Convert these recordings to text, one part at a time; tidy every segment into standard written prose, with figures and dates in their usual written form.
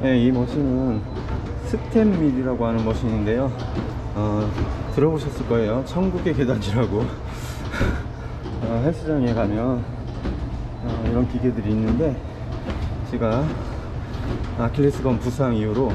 네, 이 머신은 스텝밀이라고 하는 머신인데요. 들어보셨을 거예요. 천국의 계단이라고. 헬스장에 가면 이런 기계들이 있는데, 제가 아킬레스건 부상 이후로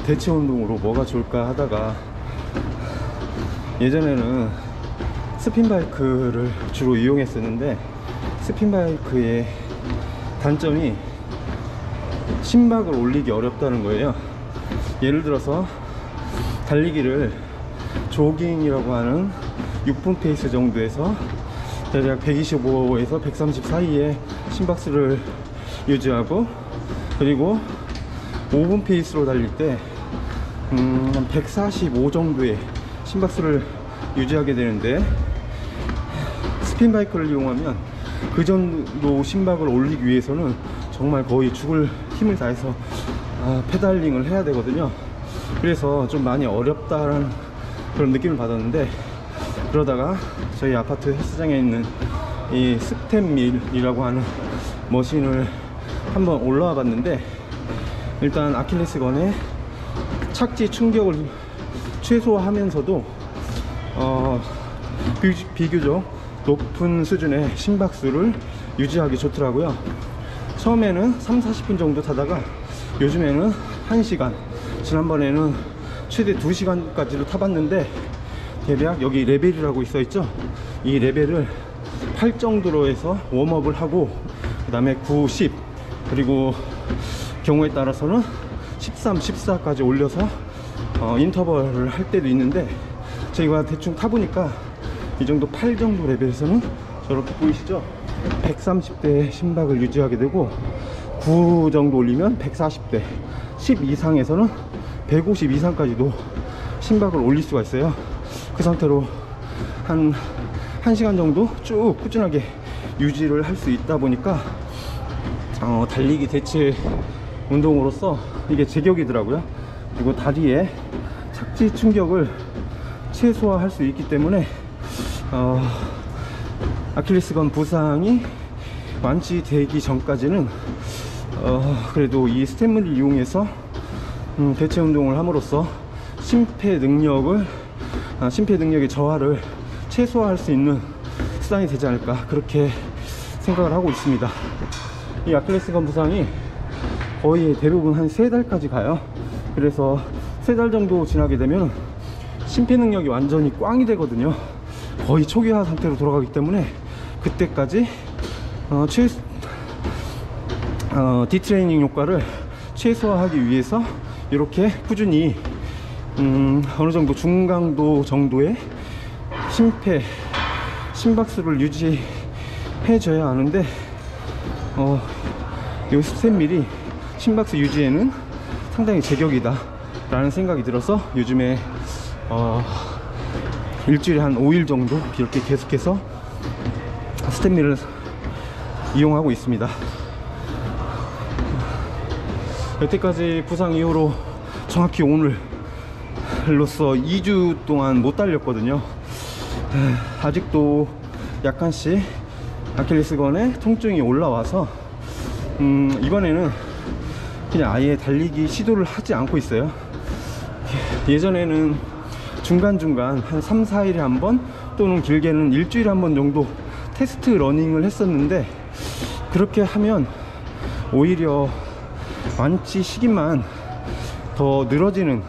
대체 운동으로 뭐가 좋을까 하다가, 예전에는 스핀바이크를 주로 이용했었는데, 스핀바이크의 단점이 심박을 올리기 어렵다는 거예요. 예를 들어서 달리기를 조깅이라고 하는 6분 페이스 정도에서 대략 125에서 130 사이에 심박수를 유지하고, 그리고 5분 페이스로 달릴 때 145 정도의 심박수를 유지하게 되는데, 스핀바이크를 이용하면 그 정도 심박을 올리기 위해서는 정말 거의 죽을 힘을 다해서 페달링을 해야 되거든요. 그래서 좀 많이 어렵다는 그런 느낌을 받았는데, 그러다가 저희 아파트 헬스장에 있는 이 스텝밀이라고 하는 머신을 한번 올라와 봤는데, 일단 아킬레스건의 착지 충격을 최소화하면서도 비교적 높은 수준의 심박수를 유지하기 좋더라고요. 처음에는 3-40분 정도 타다가 요즘에는 1시간, 지난번에는 최대 2시간까지도 타봤는데, 대략 여기 레벨이라고 있어있죠. 이 레벨을 8 정도로 해서 웜업을 하고, 그 다음에 9, 10, 그리고 경우에 따라서는 13, 14까지 올려서 인터벌을 할 때도 있는데, 저희가 대충 타보니까 이 정도 8 정도 레벨에서는 저렇게 보이시죠? 130대 심박을 유지하게 되고, 9 정도 올리면 140대, 10 이상에서는 150 이상까지도 심박을 올릴 수가 있어요. 그 상태로 한 1시간 정도 쭉 꾸준하게 유지를 할 수 있다 보니까 달리기 대체 운동으로서 이게 제격이더라고요. 그리고 다리에 착지 충격을 최소화할 수 있기 때문에 아킬레스건 부상이 완치되기 전까지는 그래도 이 스텝밀을 이용해서 대체 운동을 함으로써 심폐 능력의 저하를 최소화할 수 있는 수단이 되지 않을까, 그렇게 생각을 하고 있습니다. 이 아킬레스건 부상이 거의 대부분 한 3달까지 가요. 그래서 3달 정도 지나게 되면 심폐 능력이 완전히 꽝이 되거든요. 거의 초기화 상태로 돌아가기 때문에, 그때까지 디트레이닝 효과를 최소화하기 위해서 이렇게 꾸준히 어느 정도 중강도 정도의 심박수를 유지해 줘야 하는데, 이 스텝밀이 심박수 유지에는 상당히 제격이다 라는 생각이 들어서, 요즘에 일주일에 한 5일 정도 이렇게 계속해서 스텝밀을 이용하고 있습니다. 여태까지 부상 이후로 정확히 오늘로써 2주 동안 못 달렸거든요. 아직도 약간씩 아킬레스건에 통증이 올라와서 이번에는 그냥 아예 달리기 시도를 하지 않고 있어요. 예전에는 중간중간 한 3-4일에 한 번, 또는 길게는 일주일에 한 번 정도 테스트 러닝을 했었는데, 그렇게 하면 오히려 완치 시기만 더 늘어지는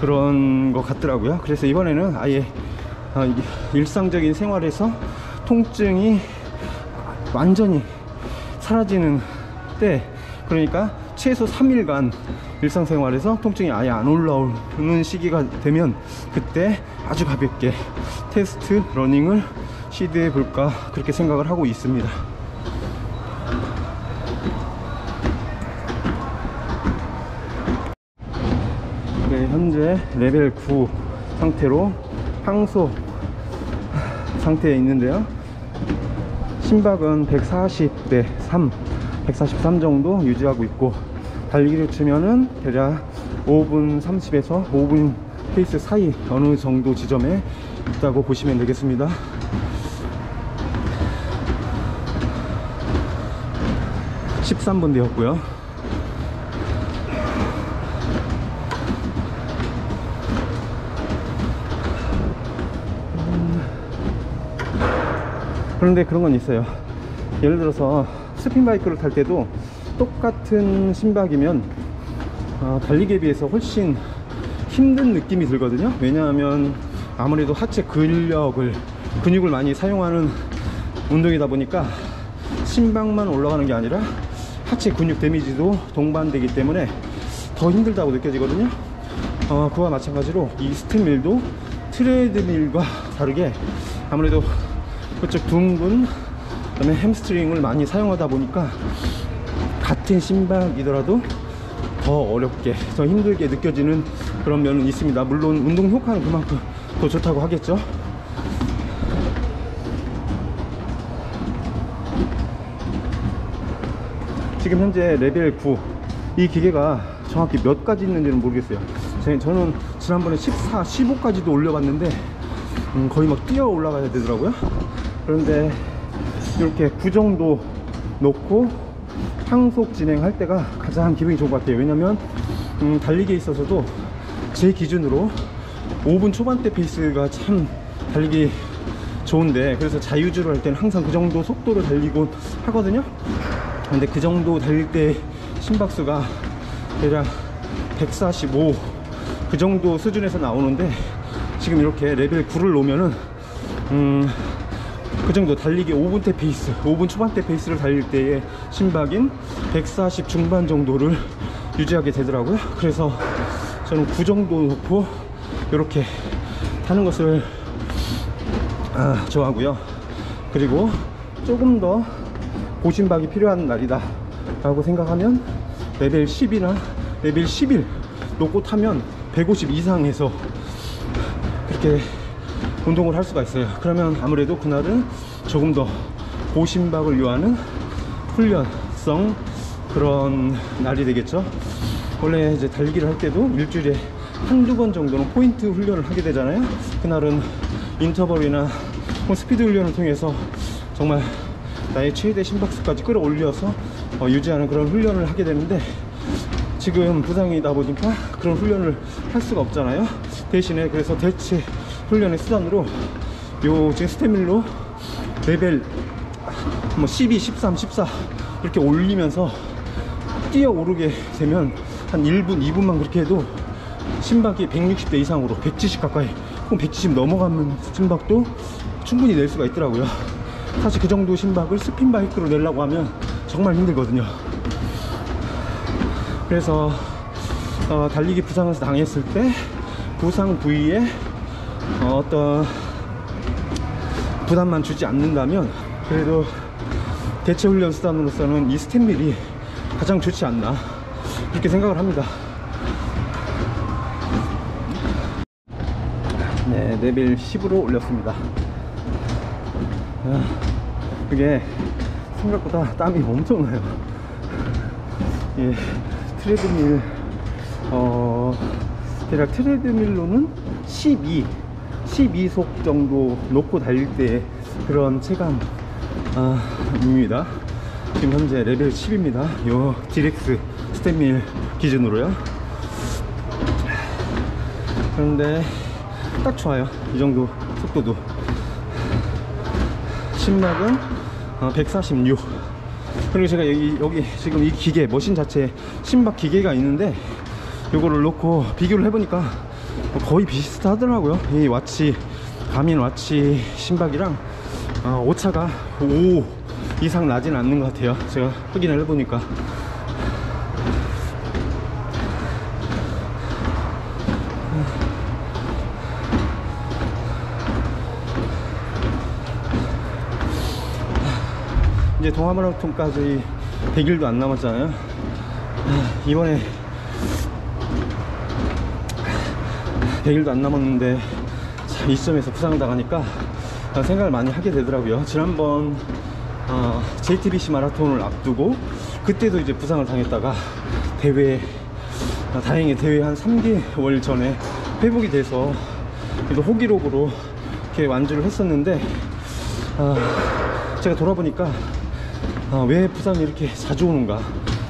그런 것 같더라고요. 그래서 이번에는 아예 일상적인 생활에서 통증이 완전히 사라지는 때, 그러니까 최소 3일간 일상생활에서 통증이 아예 안 올라오는 시기가 되면, 그때 아주 가볍게 테스트 러닝을 시도해 볼까, 그렇게 생각을 하고 있습니다. 네, 현재 레벨 9 상태로 항소 상태에 있는데요. 심박은 140대 3, 143 정도 유지하고 있고, 달리기를 치면은 대략 5분 30에서 5분 페이스 사이 어느 정도 지점에 있다고 보시면 되겠습니다. (13분) 되었고요. 그런데 그런 건 있어요. 예를 들어서 스핀바이크를 탈 때도 똑같은 심박이면 달리기에 비해서 훨씬 힘든 느낌이 들거든요. 왜냐하면 아무래도 하체 근육을 많이 사용하는 운동이다 보니까 심박만 올라가는 게 아니라 하체 근육 데미지도 동반되기 때문에 더 힘들다고 느껴지거든요. 그와 마찬가지로 이 스팀밀도 트레드밀과 다르게 아무래도 그쪽 둔근, 그다음에 햄스트링을 많이 사용하다 보니까 같은 심박이더라도 더 어렵게, 더 힘들게 느껴지는 그런 면은 있습니다. 물론 운동 효과는 그만큼 더 좋다고 하겠죠. 지금 현재 레벨 9, 이 기계가 정확히 몇 가지 있는지는 모르겠어요. 저는 지난번에 14, 15까지도 올려봤는데 거의 막 뛰어 올라가야 되더라고요. 그런데 이렇게 9 정도 놓고 항속 진행할 때가 가장 기분이 좋은 것 같아요. 왜냐면 달리기에 있어서도 제 기준으로 5분 초반대 페이스가 참 달리기 좋은데, 그래서 자유주를 할 때는 항상 그 정도 속도로 달리곤 하거든요. 근데 그 정도 달릴 때 심박수가 대략 145 그 정도 수준에서 나오는데, 지금 이렇게 레벨 9를 놓으면은 그 정도 달리기 5분대 페이스, 5분 초반대 페이스를 달릴 때의 심박인 140 중반 정도를 유지하게 되더라고요. 그래서 저는 9 정도 놓고 이렇게 타는 것을 좋아하고요. 그리고 조금 더 고심박이 필요한 날이다 라고 생각하면 레벨 10이나 레벨 11 놓고 타면 150 이상에서 그렇게 운동을 할 수가 있어요. 그러면 아무래도 그날은 조금 더 고심박을 요하는 훈련성 그런 날이 되겠죠. 원래 이제 달리기를 할 때도 일주일에 한두 번 정도는 포인트 훈련을 하게 되잖아요. 그날은 인터벌이나 스피드 훈련을 통해서 정말 나의 최대 심박수까지 끌어올려서 유지하는 그런 훈련을 하게 되는데, 지금 부상이다 보니까 그런 훈련을 할 수가 없잖아요. 대신에 그래서 대체 훈련의 수단으로 요 지금 스테밀로 레벨 12, 13, 14 이렇게 올리면서 뛰어오르게 되면 한 1분, 2분만 그렇게 해도 심박이 160대 이상으로 170 가까이, 혹은 170 넘어가는 심박도 충분히 낼 수가 있더라고요. 사실 그 정도 심박을 스핀바이크로 내려고 하면 정말 힘들거든요. 그래서 달리기 부상을 당했을 때 부상 부위에 어떤 부담만 주지 않는다면 그래도 대체 훈련 수단으로서는 이 스탠밀이 가장 좋지 않나, 그렇게 생각을 합니다. 네, 레벨 10으로 올렸습니다. 이게 생각보다 땀이 엄청나요. 예, 트레드밀 대략 트레드밀로는 12속 정도 놓고 달릴 때 그런 체감입니다. 지금 현재 레벨 10입니다. 요 디렉스 스탠밀 기준으로요. 그런데 딱 좋아요. 이 정도 속도도. 심박은 146. 그리고 제가 여기 지금 이 기계, 머신 자체에 심박 기계가 있는데 요거를 놓고 비교를 해보니까 거의 비슷하더라고요. 이 가민 와치 심박이랑 오차가 5 이상 나진 않는 것 같아요. 제가 확인을 해보니까. 이제 동아마라톤까지 100일도 안 남았잖아요. 이번에 100일도 안 남았는데 이 시점에서 부상당하니까 생각을 많이 하게 되더라고요. 지난번 JTBC 마라톤을 앞두고 그때도 이제 부상을 당했다가 다행히 대회 한 3개월 전에 회복이 돼서 그래도 호기록으로 이렇게 완주를 했었는데, 제가 돌아보니까 왜 부상이 이렇게 자주 오는가,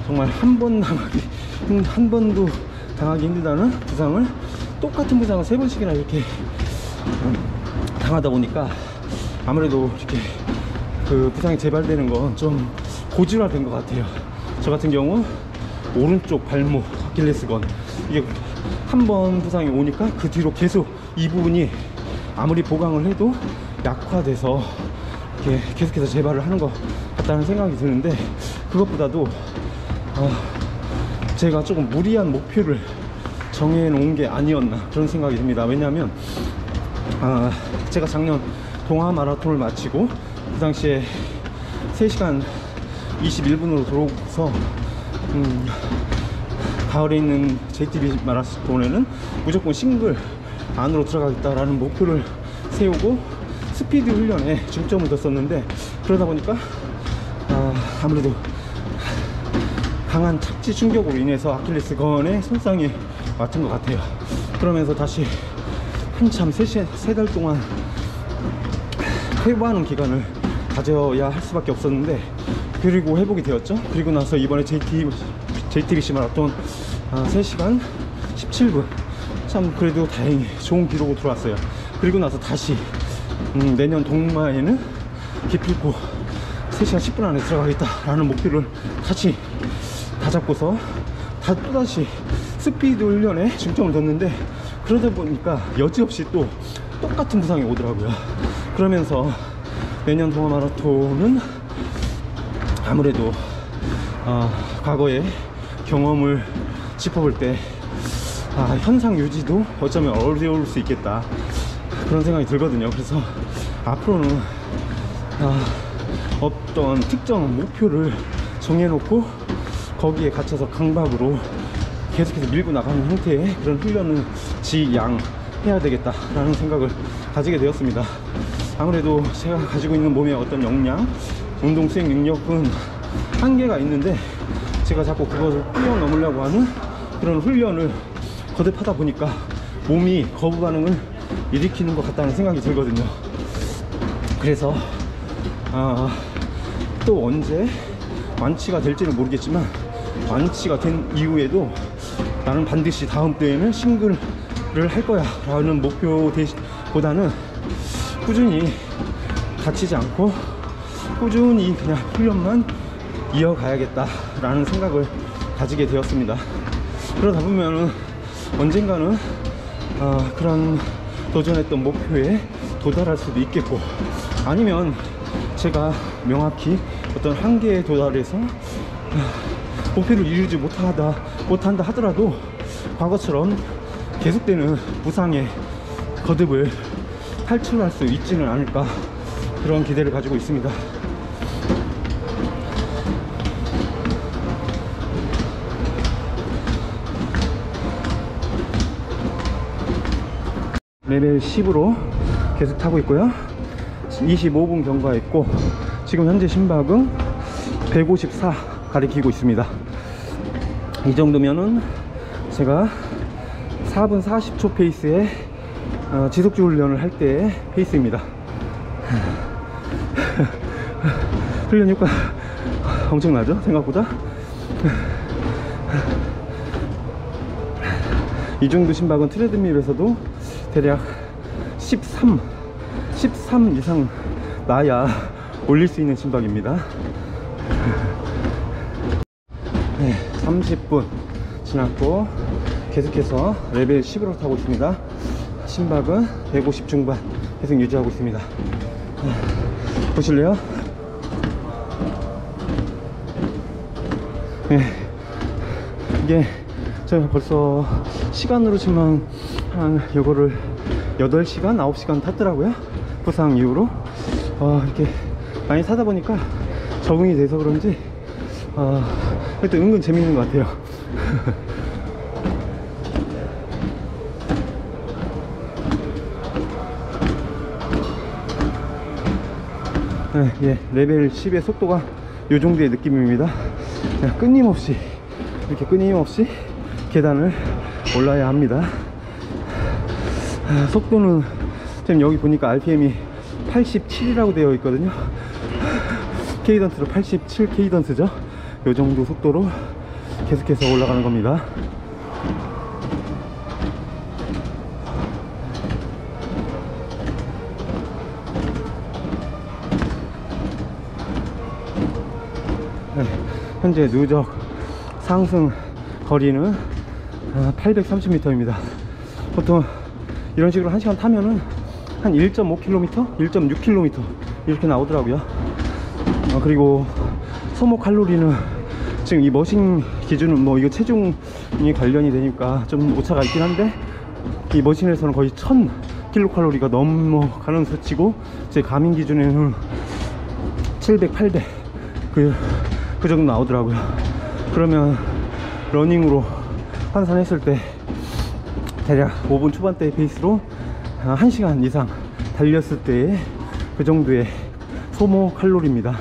정말 한 번도 당하기 힘들다는 부상을, 똑같은 부상을 3번씩이나 이렇게 당하다 보니까 아무래도 이렇게 그 부상이 재발되는 건 좀 고질화된 것 같아요. 저 같은 경우 오른쪽 발목 아킬레스건, 이게 한 번 부상이 오니까 그 뒤로 계속 이 부분이 아무리 보강을 해도 약화돼서 이렇게 계속해서 재발을 하는 것 같다는 생각이 드는데, 그것보다도 제가 조금 무리한 목표를 정해놓은 게 아니었나 그런 생각이 듭니다. 왜냐하면 제가 작년 동하 마라톤을 마치고 그 당시에 3시간 21분으로 들어오고서 가을에 있는 JTB 마라톤에는 무조건 싱글 안으로 들어가겠다라는 목표를 세우고 스피드 훈련에 중점을 뒀었는데, 그러다 보니까 아무래도 강한 착지 충격으로 인해서 아킬레스건에 손상이 왔던 것 같아요. 그러면서 다시 한참 3달 동안 회복하는 기간을 가져야 할 수밖에 없었는데, 그리고 회복이 되었죠. 그리고 나서 이번에 JTBC 마라톤 3시간 17분, 참 그래도 다행히 좋은 기록으로 들어왔어요. 그리고 나서 다시 내년 동마에는 기필코 3시간 10분 안에 들어가겠다라는 목표를 다시 다잡고서 또다시 스피드 훈련에 중점을 뒀는데, 그러다 보니까 여지없이 또 똑같은 부상이 오더라고요. 그러면서 내년 동아 마라톤은 아무래도 과거의 경험을 짚어볼 때 현상 유지도 어쩌면 어려울 수 있겠다 그런 생각이 들거든요. 그래서 앞으로는 어떤 특정 목표를 정해놓고 거기에 갇혀서 강박으로 계속해서 밀고 나가는 형태의 그런 훈련을 지양해야 되겠다라는 생각을 가지게 되었습니다. 아무래도 제가 가지고 있는 몸의 어떤 역량, 운동 수행 능력은 한계가 있는데, 제가 자꾸 그것을 뛰어넘으려고 하는 그런 훈련을 거듭하다 보니까 몸이 거부 반응을 일으키는 것 같다는 생각이 들거든요. 그래서 또 언제 완치가 될지는 모르겠지만, 완치가 된 이후에도 나는 반드시 다음 대회는 싱글을 할 거야 라는 목표보다는 꾸준히 다치지 않고 꾸준히 그냥 훈련만 이어가야겠다 라는 생각을 가지게 되었습니다. 그러다 보면은 언젠가는 그런 도전했던 목표에 도달할 수도 있겠고, 아니면 제가 명확히 어떤 한계에 도달해서 목표를 이루지 못한다 하더라도 과거처럼 계속되는 부상의 거듭을 탈출할 수 있지는 않을까, 그런 기대를 가지고 있습니다. 레벨 10으로 계속 타고 있고요. 25분 경과했고 지금 현재 심박은 154 가리키고 있습니다. 이 정도면은 제가 4분 40초 페이스의 지속주 훈련을 할 때의 페이스입니다. 훈련 효과 엄청나죠? 생각보다. 이 정도 심박은 트레드밀에서도 대략 13 이상 나야 올릴 수 있는 심박입니다. 네, 30분 지났고 계속해서 레벨 10으로 타고 있습니다. 심박은 150 중반 계속 유지하고 있습니다. 보실래요? 네, 이게 제가 벌써 시간으로 치면 한 요거를 8시간 9시간 탔더라고요. 부상 이후로 이렇게 많이 타다 보니까 적응이 돼서 그런지 하여튼 은근 재밌는 것 같아요. 네, 예, 레벨 10의 속도가 요 정도의 느낌입니다. 끊임없이 계단을 올라야 합니다. 속도는 지금 여기 보니까 RPM이 87이라고 되어 있거든요. 케이던스로 87 케이던스죠. 요 정도 속도로 계속해서 올라가는 겁니다. 현재 누적 상승 거리는 830m입니다. 보통 이런 식으로 1시간 타면은 한 1.5km, 1.6km 이렇게 나오더라고요. 그리고 소모 칼로리는 지금 이 머신 기준은 뭐 이거 체중이 관련이 되니까 좀 오차가 있긴 한데, 이 머신에서는 거의 1000kcal가 넘어가는 수치고, 제 가민 기준에는 700, 800 그 정도 나오더라고요. 그러면 러닝으로 환산했을 때 대략 5분 초반대 페이스로 1시간 이상 달렸을 때의 그 정도의 소모 칼로리입니다.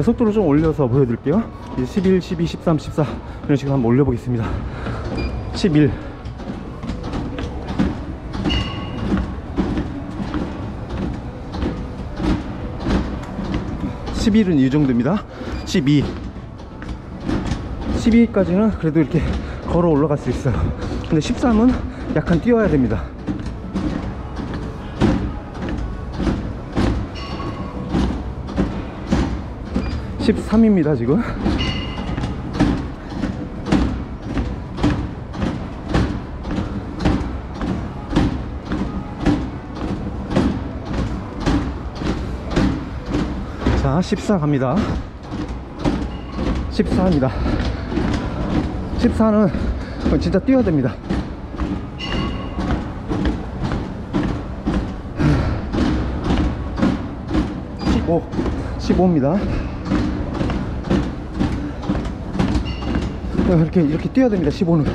속도를 좀 올려서 보여드릴게요. 11, 12, 13, 14 이런 식으로 한번 올려보겠습니다. 11, 11은 이 정도입니다. 12, 12까지는 그래도 이렇게 걸어 올라갈 수 있어요. 근데 13은 약간 뛰어야 됩니다. 13입니다 지금. 자, 14 갑니다. 14입니다. 14는 진짜 뛰어야 됩니다. 15입니다. 이렇게 뛰어야 됩니다. 15는.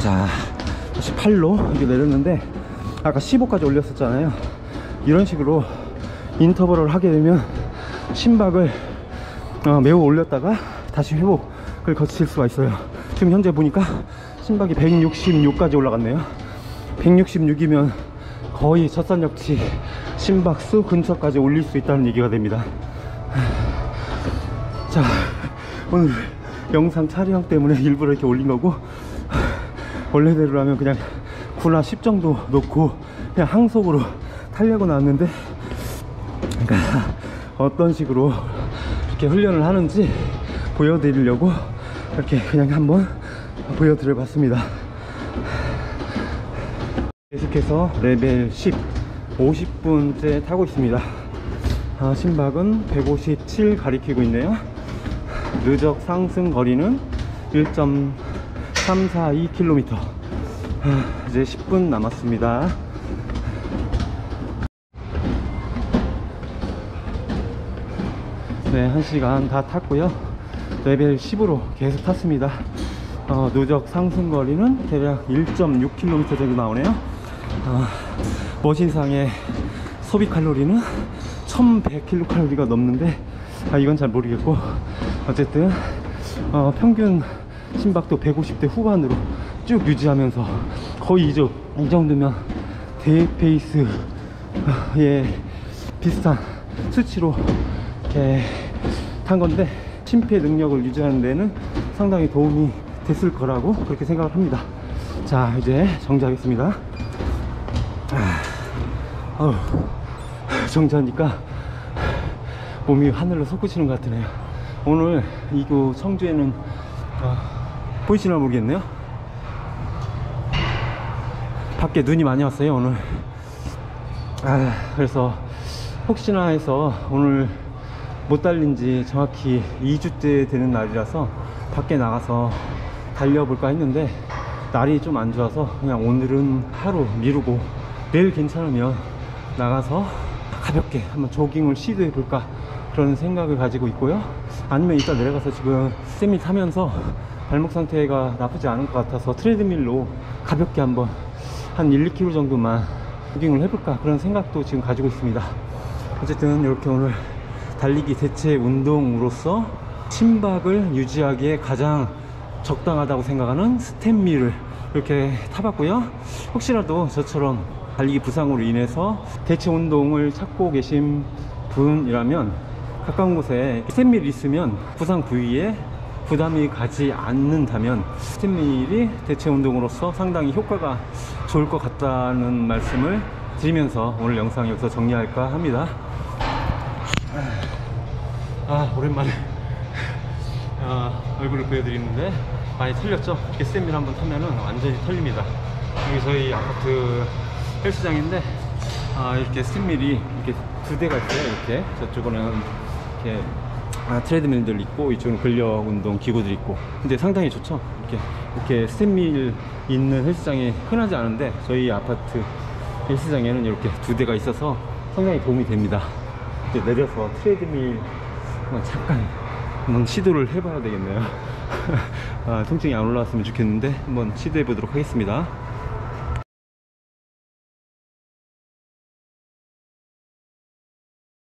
자, 18로 이렇게 내렸는데, 아까 15까지 올렸었잖아요. 이런 식으로 인터벌을 하게 되면 심박을 매우 올렸다가 다시 회복을 거칠 수가 있어요. 지금 현재 보니까 심박이 166까지 올라갔네요. 166이면 거의 젖산역치 심박수 근처까지 올릴 수 있다는 얘기가 됩니다. 자, 오늘 영상 촬영 때문에 일부러 이렇게 올린 거고, 원래대로라면 그냥 9나 10 정도 놓고 그냥 항속으로 타려고 나왔는데, 그러니까 어떤 식으로 이렇게 훈련을 하는지 보여드리려고 이렇게 그냥 한번 보여드려 봤습니다. 계속해서 레벨 10 50분째 타고 있습니다. 심박은 157 가리키고 있네요. 누적 상승 거리는 1.342km. 이제 10분 남았습니다. 네, 1시간 다 탔고요. 레벨 10으로 계속 탔습니다. 누적 상승 거리는 대략 1.6km 정도 나오네요. 머신상의 소비 칼로리는 1100kcal가 넘는데, 이건 잘 모르겠고, 어쨌든 평균 심박도 150대 후반으로 쭉 유지하면서 거의 이 정도면 대페이스에 비슷한 수치로 탄 건데, 심폐 능력을 유지하는 데는 상당히 도움이 됐을 거라고 그렇게 생각을 합니다. 자, 이제 정지하겠습니다. 정지하니까 몸이 하늘로 솟구치는 것 같으네요. 오늘 이곳 청주에는 보이시나 모르겠네요. 밖에 눈이 많이 왔어요 오늘. 그래서 혹시나 해서 오늘 못 달린 지 정확히 2주째 되는 날이라서 밖에 나가서 달려볼까 했는데, 날이 좀 안 좋아서 그냥 오늘은 하루 미루고 내일 괜찮으면 나가서 가볍게 한번 조깅을 시도해 볼까 그런 생각을 가지고 있고요. 아니면 이따 내려가서 지금 세미 타면서 발목 상태가 나쁘지 않은 것 같아서 트레드밀로 가볍게 한번 한 1, 2km 정도만 조깅을 해볼까 그런 생각도 지금 가지고 있습니다. 어쨌든 이렇게 오늘 달리기 대체 운동으로서 심박을 유지하기에 가장 적당하다고 생각하는 스탠미를 이렇게 타봤고요. 혹시라도 저처럼 달리기 부상으로 인해서 대체 운동을 찾고 계신 분이라면 가까운 곳에 스탠밀이 있으면 부상 부위에 부담이 가지 않는다면 스탠밀이 대체 운동으로서 상당히 효과가 좋을 것 같다는 말씀을 드리면서 오늘 영상 여기서 정리할까 합니다. 오랜만에 얼굴을 보여드리는데 많이 틀렸죠? 이렇게 스탠밀 한번 타면은 완전히 틀립니다. 여기 저희 아파트 헬스장인데 이렇게 스탠밀이 이렇게 두 대가 있어요. 이렇게 저쪽은 이렇게 트레드밀들 있고 이쪽은 근력 운동 기구들 있고, 근데 상당히 좋죠. 이렇게 스탠밀 있는 헬스장이 흔하지 않은데 저희 아파트 헬스장에는 이렇게 두 대가 있어서 상당히 도움이 됩니다. 이제 내려서 트레드밀 잠깐 한번 시도를 해봐야 되겠네요. 통증이 안 올라왔으면 좋겠는데 한번 시도해 보도록 하겠습니다.